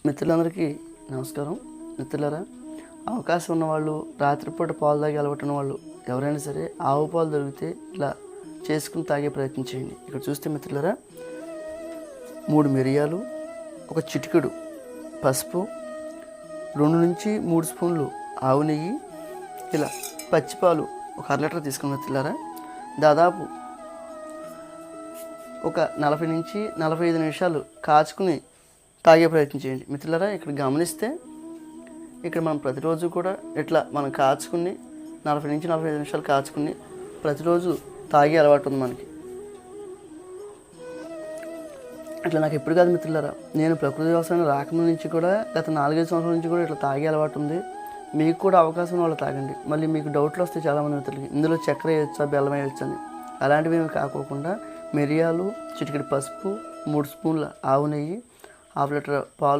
మిత్రులందరికీ నమస్కారం. మిత్రులారా, అవకాశం ఉన్నవాళ్ళు, రాత్రిపూట పాలు తాగే అలవాటు ఉన్న వాళ్ళు ఎవరైనా సరే ఆవు పాలు దొరికితే ఇలా చేసుకుని తాగే ప్రయత్నం చేయండి. ఇక్కడ చూస్తే మిత్రులారా, 3 మిరియాలు, ఒక చిటికెడు పసుపు, 2 నుంచి 3 స్పూన్లు ఆవు నెయ్యి, ఇలా పచ్చిపాలు ఒక 1/2 లీటర్ తీసుకుని మిత్రులారా, దాదాపు ఒక 40 నుంచి 45 నిమిషాలు కాచుకుని తాగే ప్రయత్నం చేయండి. మిత్రులారా, ఇక్కడ గమనిస్తే ఇక్కడ మనం ప్రతిరోజు కూడా ఇట్లా మనం కాచుకుని 40 నుంచి 45 నిమిషాలు కాచుకుని ప్రతిరోజు తాగే అలవాటు ఉంది మనకి. ఇట్లా నాకు ఎప్పుడు కాదు మిత్రులారా, నేను ప్రకృతి వ్యవసాయం రాకముందు నుంచి కూడా గత 4-5 సంవత్సరాల నుంచి కూడా ఇట్లా తాగే అలవాటు ఉంది. మీకు కూడా అవకాశం వాళ్ళు తాగండి. మళ్ళీ మీకు డౌట్లు వస్తాయి చాలామంది మిత్రులకి, ఇందులో చక్కెర వేయచ్చా, బెల్లం వేయచ్చా అని. అలాంటివి ఏమి కాకోకుండా మిరియాలు, చిటికెడు పసుపు, 3 స్పూన్ల ఆవు నెయ్యి, 1/2 లీటర్ పాలు,